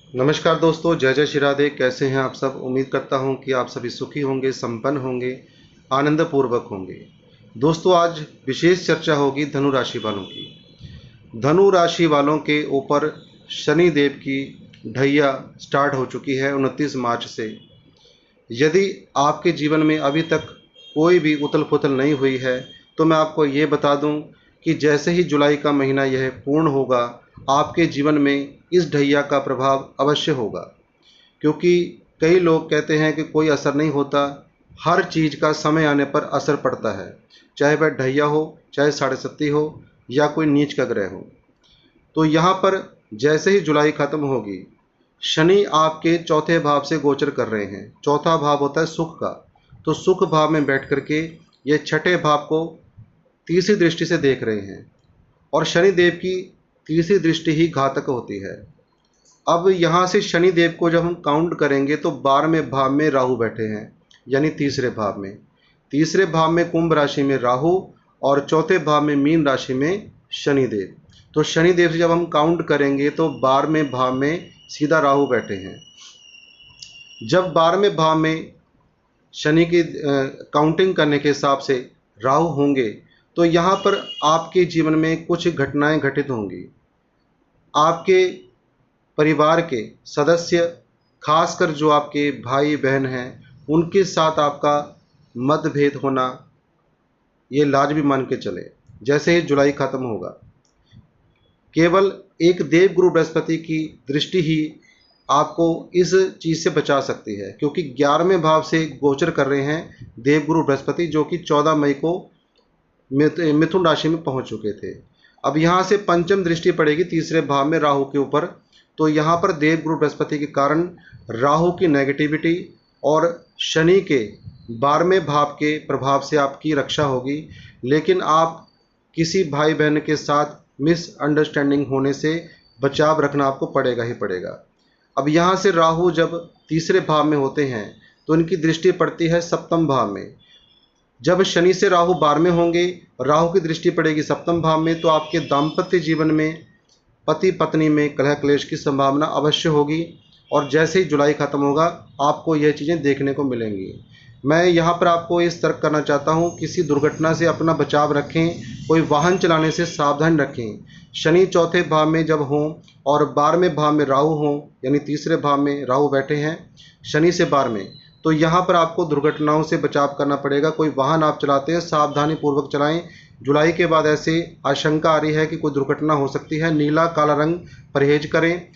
नमस्कार दोस्तों, जय जय श्री राधे। कैसे हैं आप सब? उम्मीद करता हूं कि आप सभी सुखी होंगे, संपन्न होंगे, आनंदपूर्वक होंगे। दोस्तों, आज विशेष चर्चा होगी धनु राशि वालों की। धनु राशि वालों के ऊपर शनि देव की ढैया स्टार्ट हो चुकी है 29 मार्च से। यदि आपके जीवन में अभी तक कोई भी उथल पुथल नहीं हुई है तो मैं आपको ये बता दूं कि जैसे ही जुलाई का महीना यह पूर्ण होगा, आपके जीवन में इस ढैया का प्रभाव अवश्य होगा। क्योंकि कई लोग कहते हैं कि कोई असर नहीं होता, हर चीज़ का समय आने पर असर पड़ता है, चाहे वह ढैया हो, चाहे साढ़े सत्ती हो, या कोई नीच का ग्रह हो। तो यहाँ पर जैसे ही जुलाई खत्म होगी, शनि आपके चौथे भाव से गोचर कर रहे हैं। चौथा भाव होता है सुख का, तो सुख भाव में बैठ करके ये छठे भाव को तीसरी दृष्टि से देख रहे हैं। और शनि देव की तीसरी दृष्टि ही घातक होती है। अब यहाँ से शनि देव को जब हम काउंट करेंगे तो 12वें भाव में राहु बैठे हैं, यानी तीसरे भाव में। तीसरे भाव में कुंभ राशि में राहु और चौथे भाव में मीन राशि में शनि देव। तो शनि देव से जब हम काउंट करेंगे तो 12वें भाव में सीधा राहु बैठे हैं। जब 12वें भाव में शनि की काउंटिंग करने के हिसाब से राहु होंगे तो यहाँ पर आपके जीवन में कुछ घटनाएं घटित होंगी। आपके परिवार के सदस्य, खासकर जो आपके भाई बहन हैं, उनके साथ आपका मतभेद होना ये लाजमी मान के चले। जैसे ही जुलाई खत्म होगा, केवल एक देवगुरु बृहस्पति की दृष्टि ही आपको इस चीज़ से बचा सकती है, क्योंकि 11वें भाव से गोचर कर रहे हैं देवगुरु बृहस्पति, जो कि 14 मई को मिथुन राशि में पहुंच चुके थे। अब यहाँ से पंचम दृष्टि पड़ेगी तीसरे भाव में राहु के ऊपर। तो यहाँ पर देवगुरु बृहस्पति के कारण राहु की नेगेटिविटी और शनि के 12वें भाव के प्रभाव से आपकी रक्षा होगी। लेकिन आप किसी भाई बहन के साथ मिसअंडरस्टैंडिंग होने से बचाव रखना आपको पड़ेगा ही पड़ेगा। अब यहाँ से राहु जब तीसरे भाव में होते हैं तो इनकी दृष्टि पड़ती है सप्तम भाव में। जब शनि से राहु 12वें होंगे, राहु की दृष्टि पड़ेगी सप्तम भाव में, तो आपके दाम्पत्य जीवन में पति पत्नी में कलह क्लेश की संभावना अवश्य होगी। और जैसे ही जुलाई खत्म होगा, आपको यह चीज़ें देखने को मिलेंगी। मैं यहाँ पर आपको ये सतर्क करना चाहता हूँ, किसी दुर्घटना से अपना बचाव रखें, कोई वाहन चलाने से सावधान रखें। शनि चौथे भाव में जब हों और 12वें भाव में राहु हों, यानी तीसरे भाव में राहु बैठे हैं शनि से 12वें, तो यहाँ पर आपको दुर्घटनाओं से बचाव करना पड़ेगा। कोई वाहन आप चलाते हैं, सावधानी पूर्वक चलाएं। जुलाई के बाद ऐसे आशंका आ रही है कि कोई दुर्घटना हो सकती है। नीला काला रंग परहेज करें।